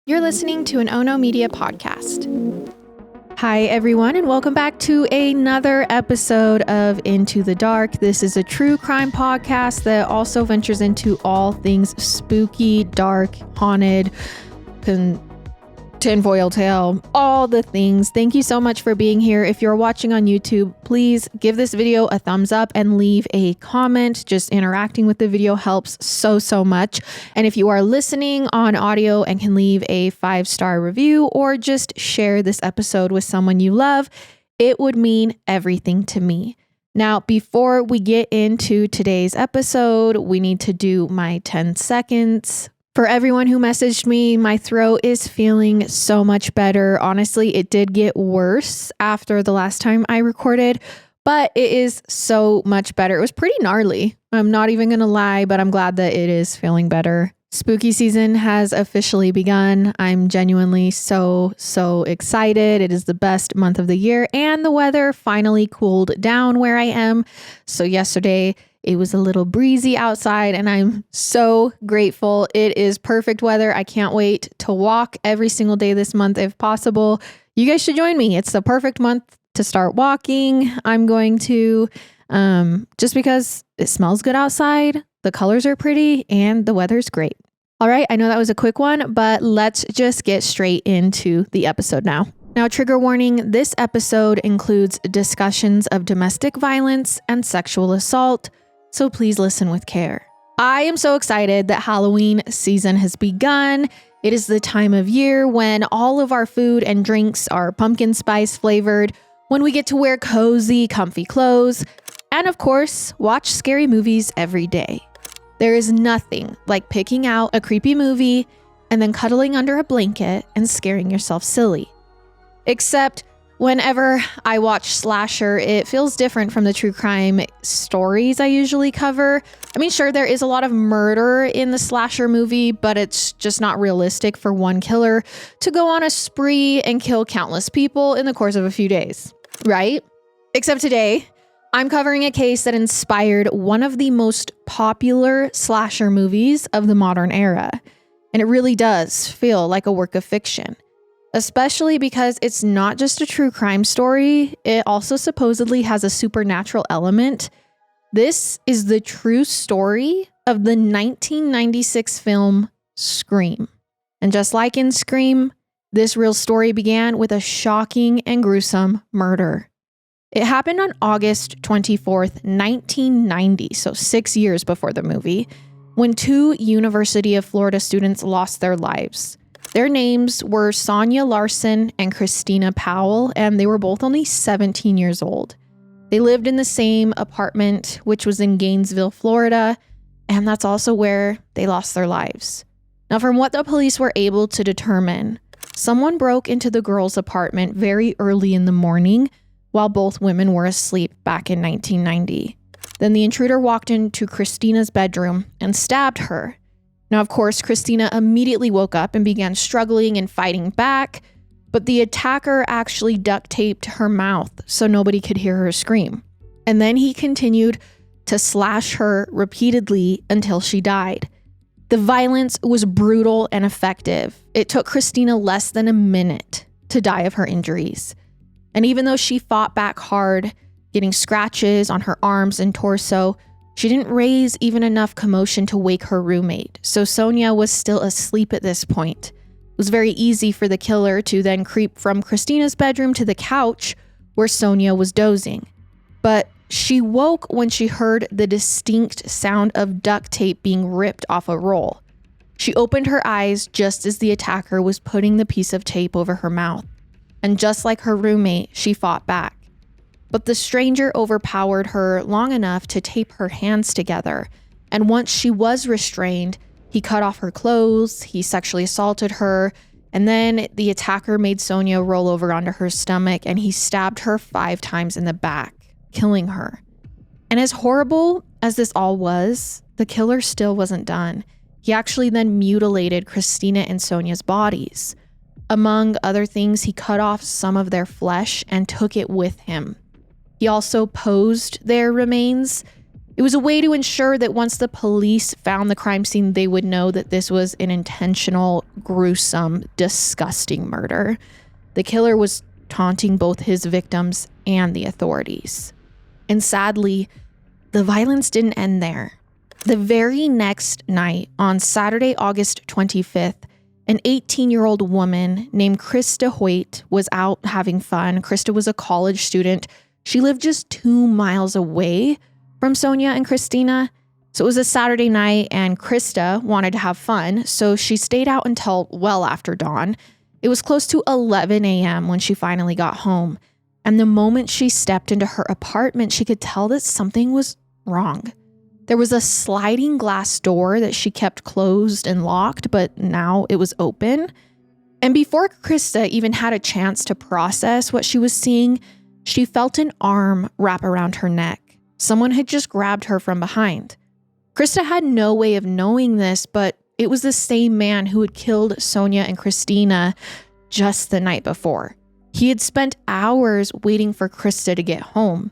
You're listening to an Ono Media podcast. Hi, everyone, and welcome back to another episode of Into the Dark. This is a true crime podcast that also ventures into all things spooky, dark, haunted, tinfoil tale, all the things. Thank you so much for being here. If you're watching on YouTube, please give this video a thumbs up and leave a comment. Just interacting with the video helps so much. And if you are listening on audio and can leave a 5-star review or just share this episode with someone you love, it would mean everything to me. Now, before we get into today's episode, we need to do my 10 seconds. For everyone who messaged me, my throat is feeling so much better. Honestly, it did get worse after the last time I recorded, but it is so much better. It was pretty gnarly. I'm not even going to lie, but I'm glad that it is feeling better. Spooky season has officially begun. I'm genuinely so excited. It is the best month of the year, and the weather finally cooled down where I am. So yesterday, it was a little breezy outside, and I'm so grateful. It is perfect weather. I can't wait to walk every single day this month if possible. You guys should join me. It's the perfect month to start walking. I'm going to, just because it smells good outside, the colors are pretty, and the weather's great. All right, I know that was a quick one, but let's just get straight into the episode now. Now, trigger warning, this episode includes discussions of domestic violence and sexual assault, so please listen with care. I am so excited that Halloween season has begun. It is the time of year when all of our food and drinks are pumpkin spice flavored, when we get to wear cozy, comfy clothes, and of course, watch scary movies every day. There is nothing like picking out a creepy movie and then cuddling under a blanket and scaring yourself silly. Except whenever I watch slasher, it feels different from the true crime stories I usually cover. I mean, sure, there is a lot of murder in the slasher movie, but it's just not realistic for one killer to go on a spree and kill countless people in the course of a few days, right? Except today, I'm covering a case that inspired one of the most popular slasher movies of the modern era. And it really does feel like a work of fiction. Especially because it's not just a true crime story, it also supposedly has a supernatural element. This is the true story of the 1996 film Scream. And just like in Scream, this real story began with a shocking and gruesome murder. It happened on August 24th, 1990, so 6 years before the movie, when 2 University of Florida students lost their lives. Their names were Sonia Larson and Christina Powell, and they were both only 17 years old. They lived in the same apartment, which was in Gainesville, Florida, and that's also where they lost their lives. Now, from what the police were able to determine, someone broke into the girls' apartment very early in the morning while both women were asleep back in 1990. Then the intruder walked into Christina's bedroom and stabbed her. Now, of course, Christina immediately woke up and began struggling and fighting back, but the attacker actually duct taped her mouth so nobody could hear her scream. And then he continued to slash her repeatedly until she died. The violence was brutal and effective. It took Christina less than a minute to die of her injuries. And even though she fought back hard, getting scratches on her arms and torso, she didn't raise even enough commotion to wake her roommate, so Sonia was still asleep at this point. It was very easy for the killer to then creep from Christina's bedroom to the couch where Sonia was dozing. But she woke when she heard the distinct sound of duct tape being ripped off a roll. She opened her eyes just as the attacker was putting the piece of tape over her mouth. And just like her roommate, she fought back. But the stranger overpowered her long enough to tape her hands together, and once she was restrained, he cut off her clothes, he sexually assaulted her, and then the attacker made Sonia roll over onto her stomach and he stabbed her 5 times in the back, killing her. And as horrible as this all was, the killer still wasn't done. He actually then mutilated Christina and Sonia's bodies. Among other things, he cut off some of their flesh and took it with him. He also posed their remains It was a way to ensure that once the police found the crime scene, they would know that this was an intentional, gruesome, disgusting murder. The killer was taunting both his victims and the authorities. And sadly, the violence didn't end there. The very next night, on Saturday, August 25th, an 18-year-old woman named Krista Hoyt was out having fun. Krista was a college student. She lived just 2 miles away from Sonia and Christina. So it was a Saturday night and Krista wanted to have fun. So she stayed out until well after dawn. It was close to 11 a.m. when she finally got home. And the moment she stepped into her apartment, she could tell that something was wrong. There was a sliding glass door that she kept closed and locked, but now it was open. And before Krista even had a chance to process what she was seeing, she felt an arm wrap around her neck. Someone had just grabbed her from behind. Krista had no way of knowing this, but it was the same man who had killed Sonia and Christina just the night before. He had spent hours waiting for Krista to get home.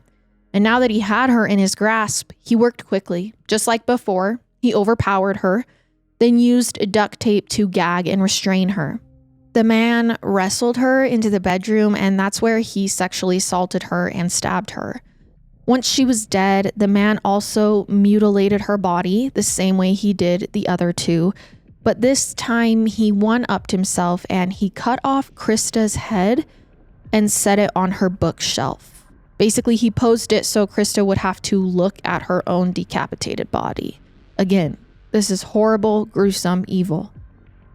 And now that he had her in his grasp, he worked quickly. Just like before, he overpowered her, then used duct tape to gag and restrain her. The man wrestled her into the bedroom, and that's where he sexually assaulted her and stabbed her. Once she was dead, the man also mutilated her body the same way he did the other two. But this time, he one-upped himself and he cut off Krista's head and set it on her bookshelf. Basically, he posed it so Krista would have to look at her own decapitated body. Again, this is horrible, gruesome, evil.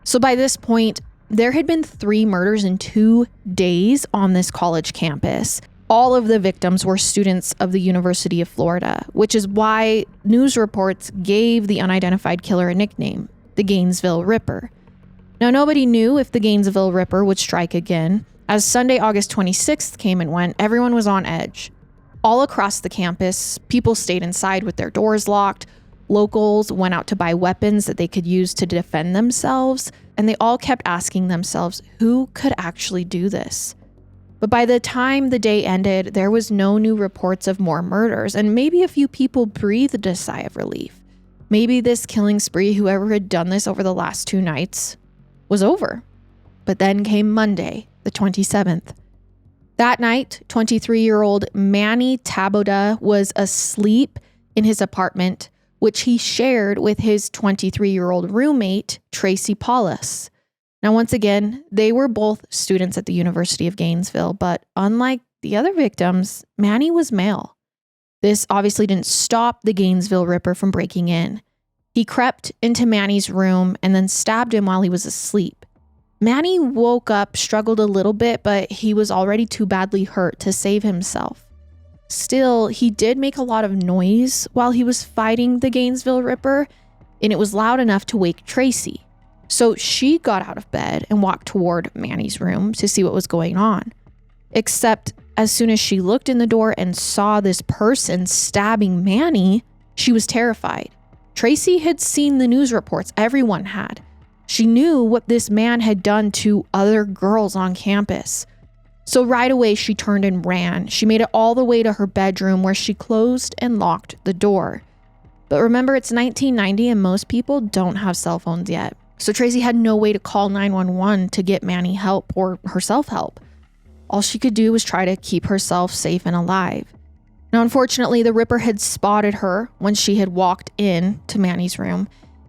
So by this point, there had been 3 murders in 2 days on this college campus. All of the victims were students of the University of Florida, which is why news reports gave the unidentified killer a nickname, the Gainesville Ripper. Now, nobody knew if the Gainesville Ripper would strike again. As Sunday, August 26th came and went, everyone was on edge. All across the campus, people stayed inside with their doors locked. Locals went out to buy weapons that they could use to defend themselves, and they all kept asking themselves, who could actually do this? But by the time the day ended, there was no new reports of more murders, and maybe a few people breathed a sigh of relief. Maybe this killing spree, whoever had done this over the last 2 nights, was over. But then came Monday, the 27th. That night, 23-year-old Manny Taboda was asleep in his apartment, which he shared with his 23-year-old roommate, Tracy Paulus. Now, once again, they were both students at the University of Gainesville, but unlike the other victims, Manny was male. This obviously didn't stop the Gainesville Ripper from breaking in. He crept into Manny's room and then stabbed him while he was asleep. Manny woke up, struggled a little bit, but he was already too badly hurt to save himself. Still, he did make a lot of noise while he was fighting the Gainesville Ripper, and it was loud enough to wake Tracy. So she got out of bed and walked toward Manny's room to see what was going on. Except as soon as she looked in the door and saw this person stabbing Manny, she was terrified. Tracy had seen the news reports, everyone had. She knew what this man had done to other girls on campus. So right away, she turned and ran. She made it all the way to her bedroom where she closed and locked the door. But remember, it's 1990 and most people don't have cell phones yet. So Tracy had no way to call 911 to get Manny help or herself help. All she could do was try to keep herself safe and alive. Now, unfortunately, the Ripper had spotted her when she had walked in to Manny's room.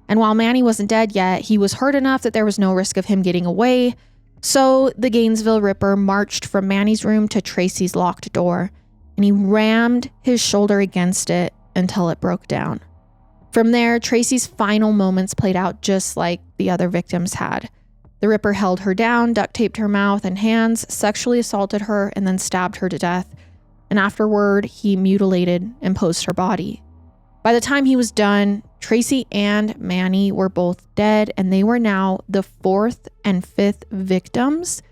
And while Manny wasn't dead yet, he was hurt enough that there was no risk of him getting away. So the Gainesville Ripper marched from Manny's room to Tracy's locked door, and he rammed his shoulder against it until it broke down. From there, Tracy's final moments played out just like the other victims had. The Ripper held her down, duct taped her mouth and hands, sexually assaulted her, and then stabbed her to death. And afterward, he mutilated and posed her body. By the time he was done, Tracy and Manny were both dead, and they were now the 4th and 5th victims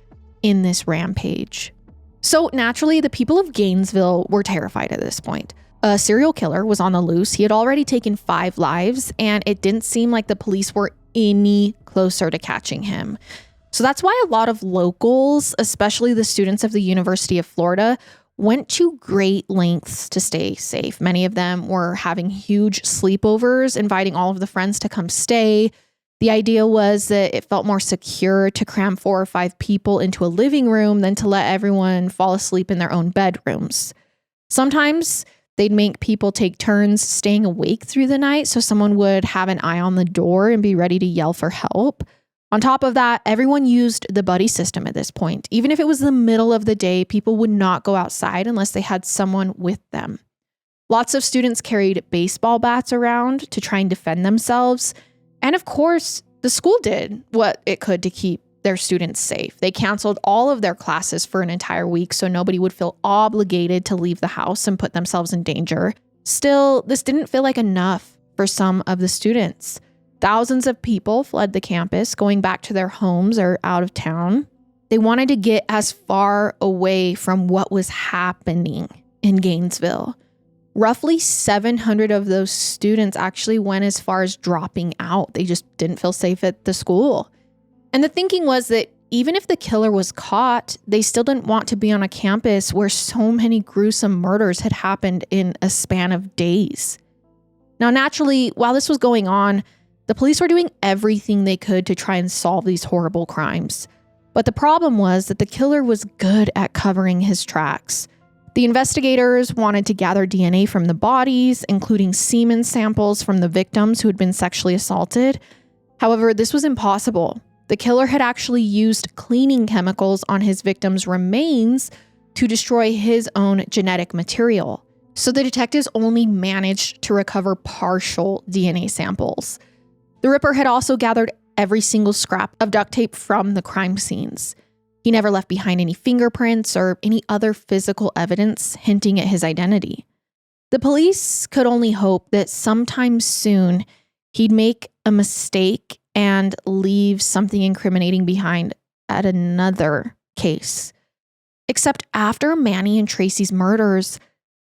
in this rampage. So naturally, the people of Gainesville were terrified at this point. A serial killer was on the loose. He had already taken 5 lives, and it didn't seem like the police were any closer to catching him. So that's why a lot of locals, especially the students of the University of Florida, went to great lengths to stay safe. Many of them were having huge sleepovers, inviting all of the friends to come stay. The idea was that it felt more secure to cram 4 or 5 people into a living room than to let everyone fall asleep in their own bedrooms. Sometimes they'd make people take turns staying awake through the night so someone would have an eye on the door and be ready to yell for help. On top of that, everyone used the buddy system at this point. Even if it was the middle of the day, people would not go outside unless they had someone with them. Lots of students carried baseball bats around to try and defend themselves. And of course, the school did what it could to keep their students safe. They canceled all of their classes for an entire week so nobody would feel obligated to leave the house and put themselves in danger. Still, this didn't feel like enough for some of the students. Thousands of people fled the campus, going back to their homes or out of town. They wanted to get as far away from what was happening in Gainesville. Roughly 700 of those students actually went as far as dropping out. They just didn't feel safe at the school. And the thinking was that even if the killer was caught, they still didn't want to be on a campus where so many gruesome murders had happened in a span of days. Now, naturally, while this was going on, the police were doing everything they could to try and solve these horrible crimes. But the problem was that the killer was good at covering his tracks. The investigators wanted to gather DNA from the bodies, including semen samples from the victims who had been sexually assaulted. However, this was impossible. The killer had actually used cleaning chemicals on his victims' remains to destroy his own genetic material. So the detectives only managed to recover partial DNA samples. The Ripper had also gathered every single scrap of duct tape from the crime scenes. He never left behind any fingerprints or any other physical evidence hinting at his identity. The police could only hope that sometime soon he'd make a mistake and leave something incriminating behind at another case. Except after Manny and Tracy's murders,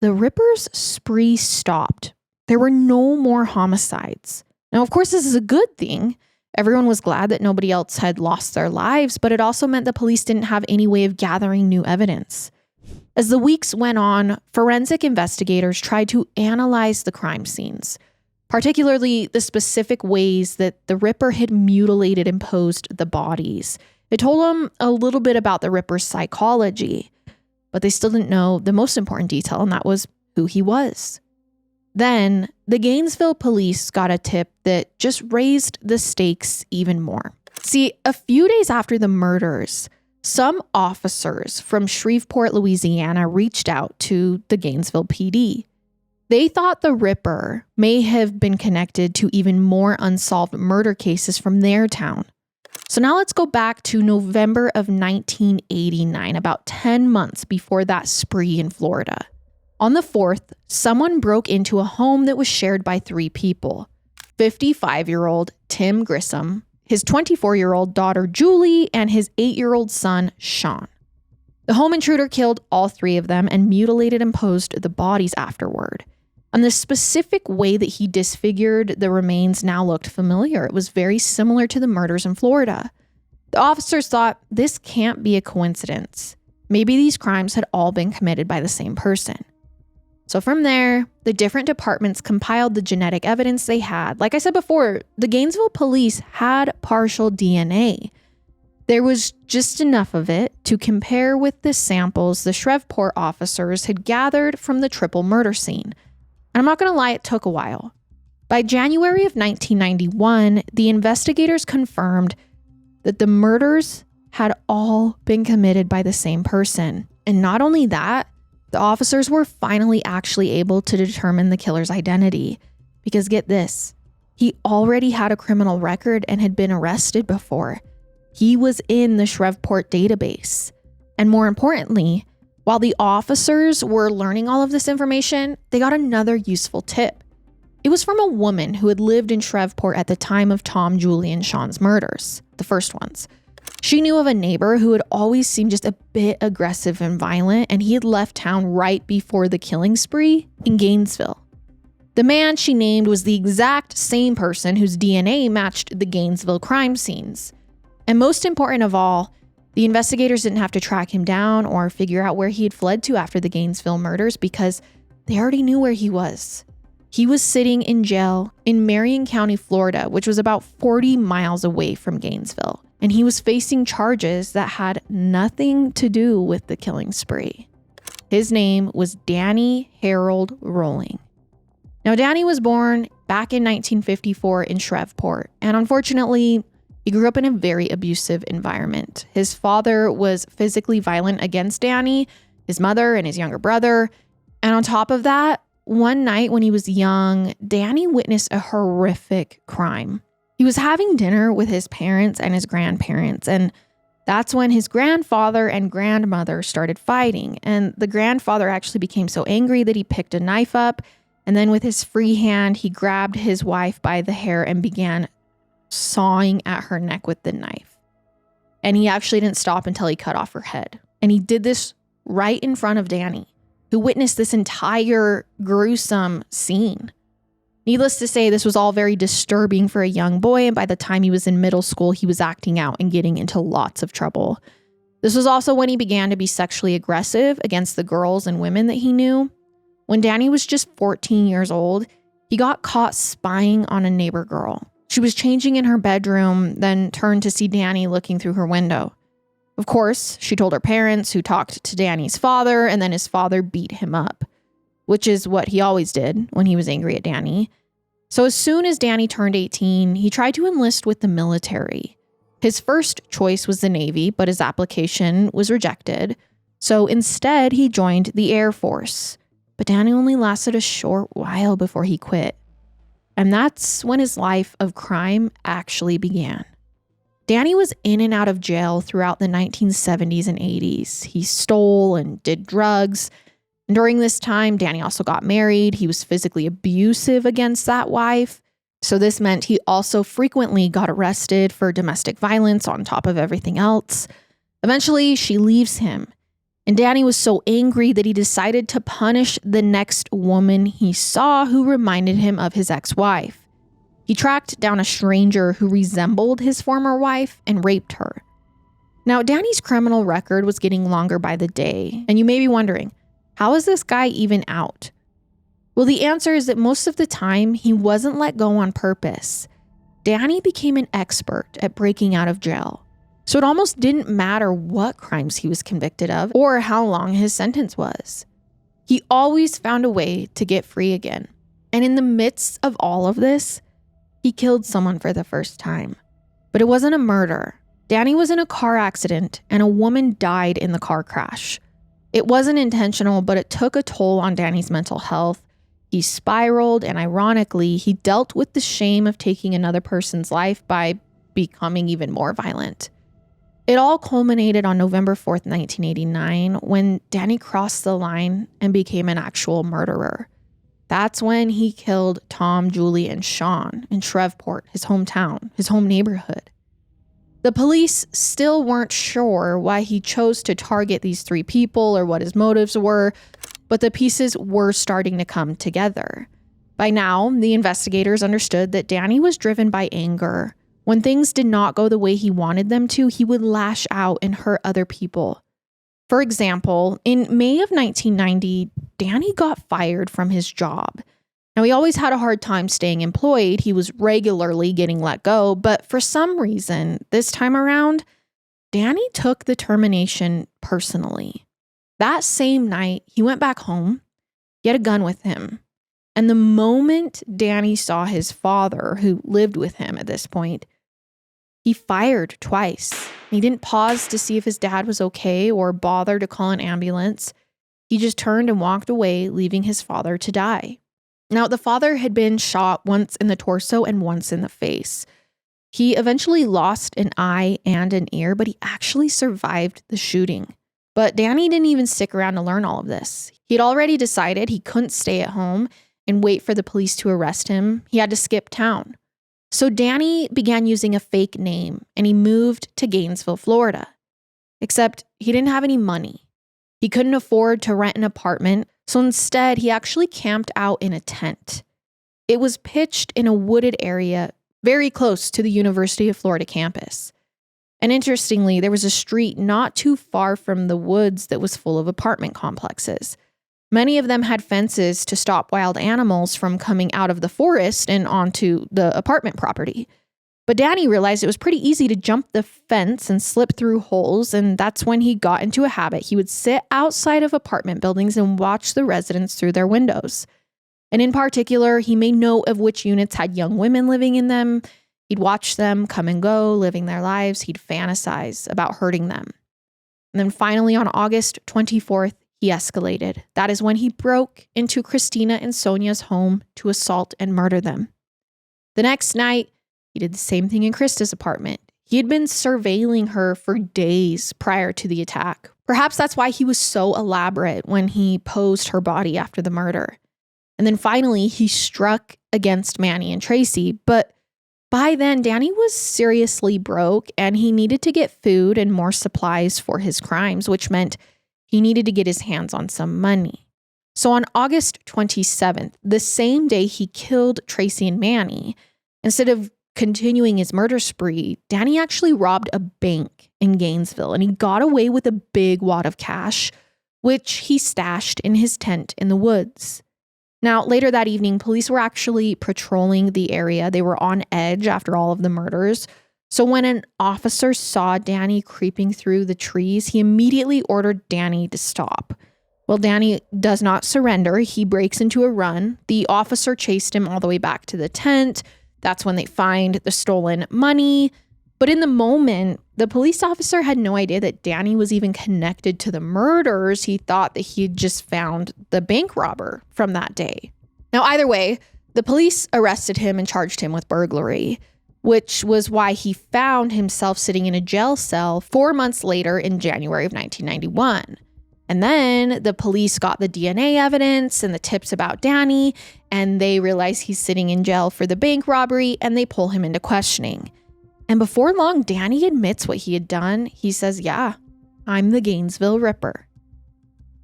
the Ripper's spree stopped. There were no more homicides. Now, of course, this is a good thing. Everyone was glad that nobody else had lost their lives, but it also meant the police didn't have any way of gathering new evidence. As the weeks went on, forensic investigators tried to analyze the crime scenes, particularly the specific ways that the Ripper had mutilated and posed the bodies. It told them a little bit about the Ripper's psychology, but they still didn't know the most important detail, and that was who he was. Then, the Gainesville police got a tip that just raised the stakes even more. See, a few days after the murders, some officers from Shreveport, Louisiana reached out to the Gainesville PD. They thought the Ripper may have been connected to even more unsolved murder cases from their town. So now let's go back to November of 1989, about 10 months before that spree in Florida. On the 4th, someone broke into a home that was shared by 3 people. 55-year-old Tim Grissom, his 24-year-old daughter Julie, and his 8-year-old son Sean. The home intruder killed all 3 of them and mutilated and posed the bodies afterward. And the specific way that he disfigured the remains now looked familiar. It was very similar to the murders in Florida. The officers thought this can't be a coincidence. Maybe these crimes had all been committed by the same person. So from there, the different departments compiled the genetic evidence they had. Like I said before, the Gainesville police had partial DNA. There was just enough of it to compare with the samples the Shreveport officers had gathered from the triple murder scene. And I'm not going to lie, it took a while. By January of 1991, the investigators confirmed that the murders had all been committed by the same person. And not only that, the officers were finally actually able to determine the killer's identity. Because get this, he already had a criminal record and had been arrested before. He was in the Shreveport database. And more importantly, while the officers were learning all of this information, they got another useful tip. It was from a woman who had lived in Shreveport at the time of Tom, Julie, and Sean's murders, the first ones. She knew of a neighbor who had always seemed just a bit aggressive and violent, and he had left town right before the killing spree in Gainesville. The man she named was the exact same person whose DNA matched the Gainesville crime scenes. And most important of all, The investigators didn't have to track him down or figure out where he had fled to after the Gainesville murders because they already knew where he was. He was sitting in jail in Marion County, Florida, which was about 40 miles away from Gainesville. And he was facing charges that had nothing to do with the killing spree. His name was Danny Harold Rolling. Now, Danny was born back in 1954 in Shreveport, and unfortunately, he grew up in a very abusive environment. His father was physically violent against Danny, his mother, and his younger brother. And on top of that, one night when he was young, Danny witnessed a horrific crime. He was having dinner with his parents and his grandparents, and that's when his grandfather and grandmother started fighting. And the grandfather actually became so angry that he picked a knife up, and then with his free hand, he grabbed his wife by the hair and began sawing at her neck with the knife. And he actually didn't stop until he cut off her head. And he did this right in front of Danny, who witnessed this entire gruesome scene. Needless to say, this was all very disturbing for a young boy, and by the time he was in middle school, he was acting out and getting into lots of trouble. This was also when he began to be sexually aggressive against the girls and women that he knew. When Danny was just 14 years old, he got caught spying on a neighbor girl. She was changing in her bedroom, then turned to see Danny looking through her window. Of course, she told her parents, who talked to Danny's father, and then his father beat him up, which is what he always did when he was angry at Danny. So as soon as Danny turned 18, he tried to enlist with the military. His first choice was the Navy, but his application was rejected. So instead, he joined the Air Force. But Danny only lasted a short while before he quit. And that's when his life of crime actually began. Danny was in and out of jail throughout the 1970s and 80s. He stole and did drugs. And during this time, Danny also got married. He was physically abusive against that wife. So this meant he also frequently got arrested for domestic violence on top of everything else. Eventually, she leaves him. And Danny was so angry that he decided to punish the next woman he saw who reminded him of his ex-wife. He tracked down a stranger who resembled his former wife and raped her. Now, Danny's criminal record was getting longer by the day, and you may be wondering, how is this guy even out? Well, the answer is that most of the time, he wasn't let go on purpose. Danny became an expert at breaking out of jail. So it almost didn't matter what crimes he was convicted of or how long his sentence was. He always found a way to get free again. And in the midst of all of this, he killed someone for the first time. But it wasn't a murder. Danny was in a car accident and a woman died in the car crash. It wasn't intentional, but it took a toll on Danny's mental health. He spiraled, and ironically, he dealt with the shame of taking another person's life by becoming even more violent. It all culminated on November 4th, 1989, when Danny crossed the line and became an actual murderer. That's when he killed Tom, Julie, and Sean in Shreveport, his hometown, his home neighborhood. The police still weren't sure why he chose to target these three people or what his motives were, but the pieces were starting to come together. By now, the investigators understood that Danny was driven by anger. When things did not go the way he wanted them to, he would lash out and hurt other people. For example, in May of 1990, Danny got fired from his job. Now, he always had a hard time staying employed. He was regularly getting let go, but for some reason, this time around, Danny took the termination personally. That same night, he went back home. He had a gun with him. And the moment Danny saw his father, who lived with him at this point, he fired twice. He didn't pause to see if his dad was okay or bother to call an ambulance. He just turned and walked away, leaving his father to die. Now, the father had been shot once in the torso and once in the face. He eventually lost an eye and an ear, but he actually survived the shooting. But Danny didn't even stick around to learn all of this. He'd already decided he couldn't stay at home and wait for the police to arrest him. He had to skip town. So Danny began using a fake name and he moved to Gainesville, Florida. Except he didn't have any money. He couldn't afford to rent an apartment, so instead he actually camped out in a tent. It was pitched in a wooded area very close to the University of Florida campus. And interestingly, there was a street not too far from the woods that was full of apartment complexes. Many of them had fences to stop wild animals from coming out of the forest and onto the apartment property. But Danny realized it was pretty easy to jump the fence and slip through holes, and that's when he got into a habit. He would sit outside of apartment buildings and watch the residents through their windows. And in particular, he made note of which units had young women living in them. He'd watch them come and go, living their lives. He'd fantasize about hurting them. And then finally, on August 24th, he escalated. That is when he broke into Christina and Sonia's home to assault and murder them. The next night, he did the same thing in Krista's apartment. He had been surveilling her for days prior to the attack. Perhaps that's why he was so elaborate when he posed her body after the murder. And then finally, he struck against Manny and Tracy. But by then, Danny was seriously broke and he needed to get food and more supplies for his crimes, which meant he needed to get his hands on some money. So on August 27th, the same day he killed Tracy and Manny, instead of continuing his murder spree, Danny actually robbed a bank in Gainesville, and he got away with a big wad of cash, which he stashed in his tent in the woods. Now, later that evening, police were actually patrolling the area. They were on edge after all of the murders. So when an officer saw Danny creeping through the trees, he immediately ordered Danny to stop. Well, Danny does not surrender. He breaks into a run. The officer chased him all the way back to the tent. That's when they find the stolen money. But in the moment, the police officer had no idea that Danny was even connected to the murders. He thought that he had just found the bank robber from that day. Now, either way, the police arrested him and charged him with burglary, which was why he found himself sitting in a jail cell 4 months later in January of 1991. And then the police got the DNA evidence and the tips about Danny, and they realize he's sitting in jail for the bank robbery, and they pull him into questioning. And before long, Danny admits what he had done. He says, yeah, I'm the Gainesville Ripper.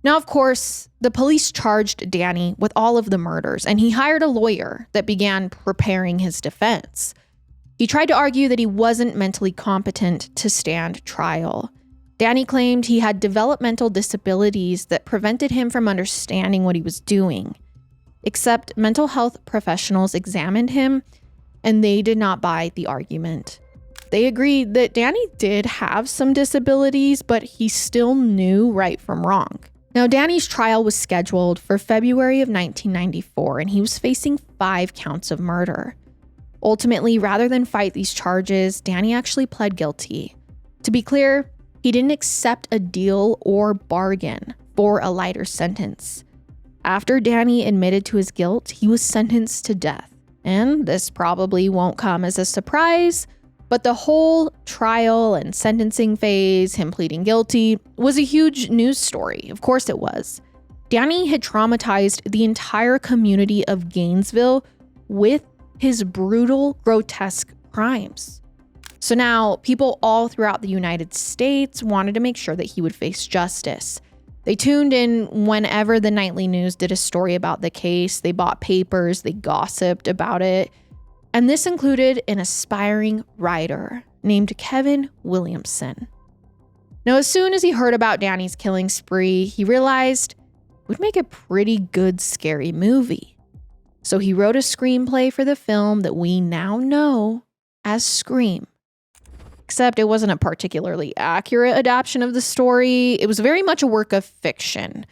Now, of course, the police charged Danny with all of the murders, and he hired a lawyer that began preparing his defense. He tried to argue that he wasn't mentally competent to stand trial. Danny claimed he had developmental disabilities that prevented him from understanding what he was doing. Except mental health professionals examined him, and they did not buy the argument. They agreed that Danny did have some disabilities, but he still knew right from wrong. Now, Danny's trial was scheduled for February of 1994, and he was facing 5 counts of murder. Ultimately, rather than fight these charges, Danny actually pled guilty. To be clear, he didn't accept a deal or bargain for a lighter sentence. After Danny admitted to his guilt, he was sentenced to death. And this probably won't come as a surprise, but the whole trial and sentencing phase, him pleading guilty, was a huge news story. Of course it was. Danny had traumatized the entire community of Gainesville with his brutal, grotesque crimes. So now people all throughout the United States wanted to make sure that he would face justice. They tuned in whenever the nightly news did a story about the case. They bought papers, they gossiped about it. And this included an aspiring writer named Kevin Williamson. Now, as soon as he heard about Danny's killing spree, he realized it would make a pretty good scary movie. So he wrote a screenplay for the film that we now know as Scream. Except it wasn't a particularly accurate adaptation of the story. It was very much a work of fiction.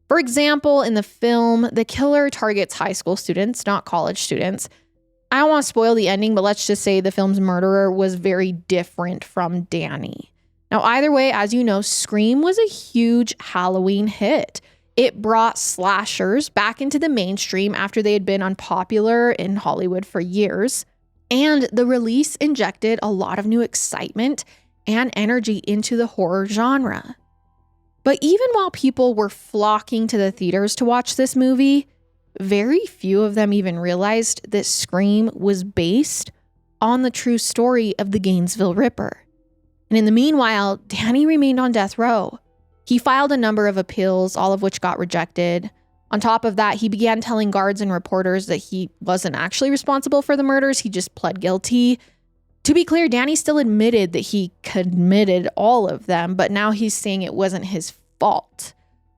For example, in the film, the killer targets high school students, not college students. I don't want to spoil the ending, but let's just say the film's murderer was very different from Danny. Now, either way, as you know, Scream was a huge Halloween hit. It brought slashers back into the mainstream after they had been unpopular in Hollywood for years. And the release injected a lot of new excitement and energy into the horror genre. But even while people were flocking to the theaters to watch this movie, very few of them even realized that Scream was based on the true story of the Gainesville Ripper. And in the meanwhile, Danny remained on death row. He filed a number of appeals, all of which got rejected. On top of that, he began telling guards and reporters that he wasn't actually responsible for the murders. He just pled guilty. To be clear, Danny still admitted that he committed all of them, but now he's saying it wasn't his fault.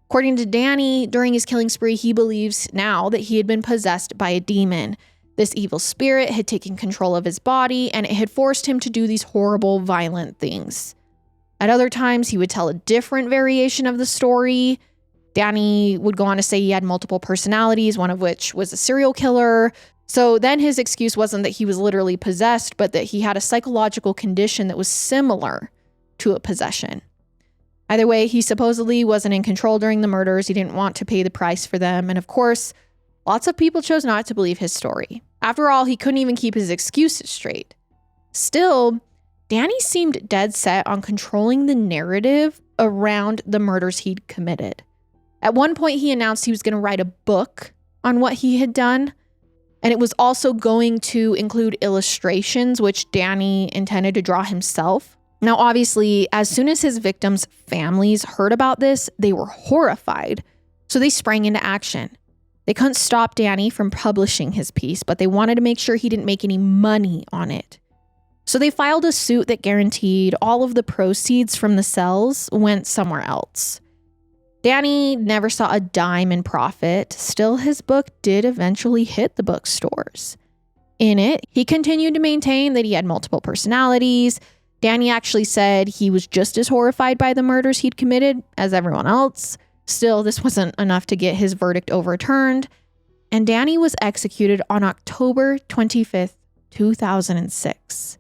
According to Danny, during his killing spree, he believes now that he had been possessed by a demon. This evil spirit had taken control of his body, and it had forced him to do these horrible, violent things. At other times, he would tell a different variation of the story. Danny would go on to say he had multiple personalities, one of which was a serial killer. So then his excuse wasn't that he was literally possessed, but that he had a psychological condition that was similar to a possession. Either way, he supposedly wasn't in control during the murders. He didn't want to pay the price for them. And of course, lots of people chose not to believe his story. After all, he couldn't even keep his excuses straight. Still, Danny seemed dead set on controlling the narrative around the murders he'd committed. At one point, he announced he was going to write a book on what he had done. And it was also going to include illustrations, which Danny intended to draw himself. Now, obviously, as soon as his victims' families heard about this, they were horrified. So they sprang into action. They couldn't stop Danny from publishing his piece, but they wanted to make sure he didn't make any money on it. So they filed a suit that guaranteed all of the proceeds from the sales went somewhere else. Danny never saw a dime in profit. Still, his book did eventually hit the bookstores. In it, he continued to maintain that he had multiple personalities. Danny actually said he was just as horrified by the murders he'd committed as everyone else. Still, this wasn't enough to get his verdict overturned. And Danny was executed on October 25th, 2006.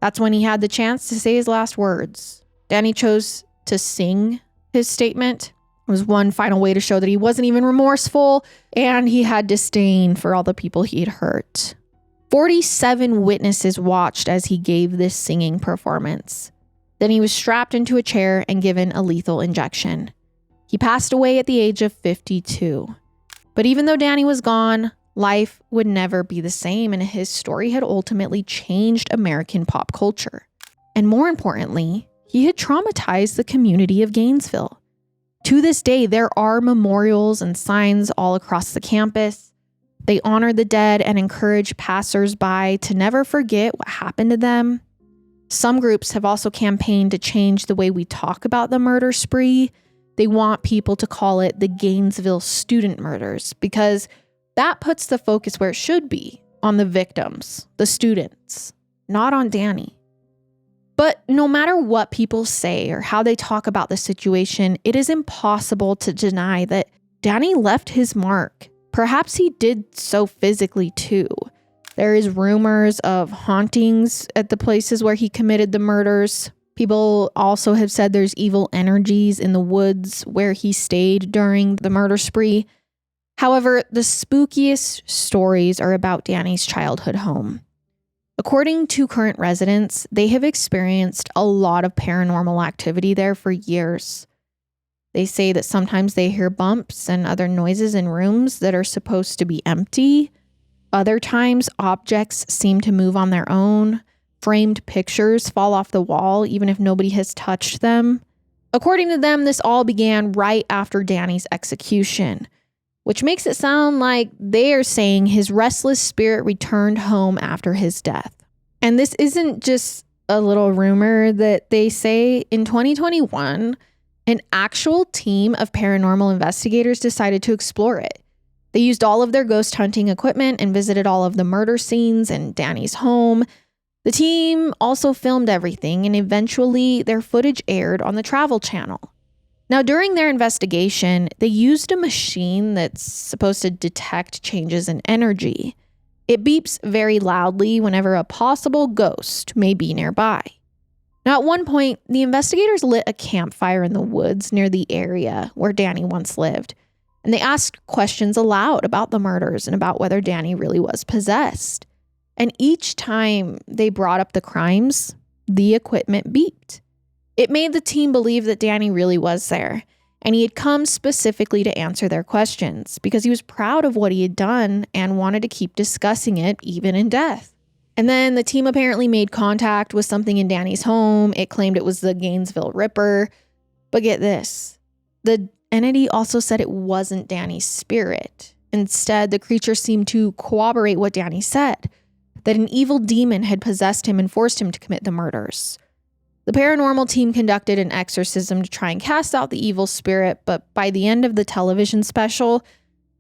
That's when he had the chance to say his last words. Danny chose to sing his statement. It was one final way to show that he wasn't even remorseful and he had disdain for all the people he'd hurt. 47 witnesses watched as he gave this singing performance. Then he was strapped into a chair and given a lethal injection. He passed away at the age of 52. But even though Danny was gone, life would never be the same, and his story had ultimately changed American pop culture. And more importantly, he had traumatized the community of Gainesville. To this day, there are memorials and signs all across the campus. They honor the dead and encourage passersby to never forget what happened to them. Some groups have also campaigned to change the way we talk about the murder spree. They want people to call it the Gainesville student murders because that puts the focus where it should be, on the victims, the students, not on Danny. But no matter what people say or how they talk about the situation, it is impossible to deny that Danny left his mark. Perhaps he did so physically too. There is rumors of hauntings at the places where he committed the murders. People also have said there's evil energies in the woods where he stayed during the murder spree. However, the spookiest stories are about Danny's childhood home. According to current residents, they have experienced a lot of paranormal activity there for years. They say that sometimes they hear bumps and other noises in rooms that are supposed to be empty. Other times, objects seem to move on their own. Framed pictures fall off the wall even if nobody has touched them. According to them, this all began right after Danny's execution, which makes it sound like they are saying his restless spirit returned home after his death. And this isn't just a little rumor that they say. In 2021, an actual team of paranormal investigators decided to explore it. They used all of their ghost hunting equipment and visited all of the murder scenes and Danny's home. The team also filmed everything, and eventually their footage aired on the Travel Channel. Now, during their investigation, they used a machine that's supposed to detect changes in energy. It beeps very loudly whenever a possible ghost may be nearby. Now, at one point, the investigators lit a campfire in the woods near the area where Danny once lived, and they asked questions aloud about the murders and about whether Danny really was possessed. And each time they brought up the crimes, the equipment beeped. It made the team believe that Danny really was there, and he had come specifically to answer their questions because he was proud of what he had done and wanted to keep discussing it even in death. And then the team apparently made contact with something in Danny's home. It claimed it was the Gainesville Ripper. But get this, the entity also said it wasn't Danny's spirit. Instead, the creature seemed to corroborate what Danny said, that an evil demon had possessed him and forced him to commit the murders. The paranormal team conducted an exorcism to try and cast out the evil spirit, but by the end of the television special,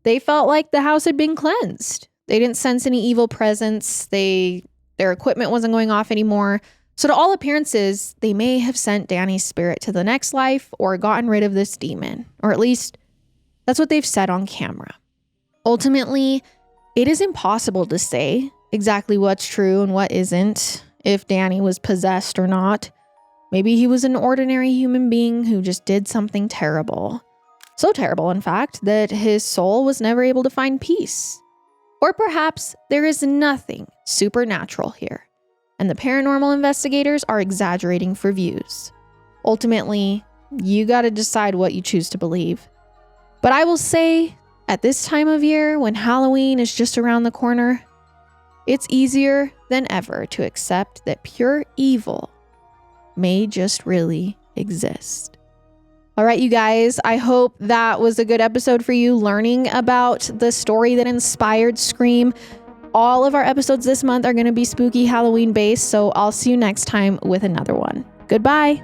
they felt like the house had been cleansed. They didn't sense any evil presence. Their equipment wasn't going off anymore. So to all appearances, they may have sent Danny's spirit to the next life or gotten rid of this demon, or at least that's what they've said on camera. Ultimately, it is impossible to say exactly what's true and what isn't, if Danny was possessed or not. Maybe he was an ordinary human being who just did something terrible. So terrible, in fact, that his soul was never able to find peace. Or perhaps there is nothing supernatural here, and the paranormal investigators are exaggerating for views. Ultimately, you gotta decide what you choose to believe. But I will say, at this time of year, when Halloween is just around the corner, it's easier than ever to accept that pure evil may just really exist. All right, you guys, I hope that was a good episode for you, learning about the story that inspired Scream. All of our episodes this month are going to be spooky Halloween based, so I'll see you next time with another one. Goodbye.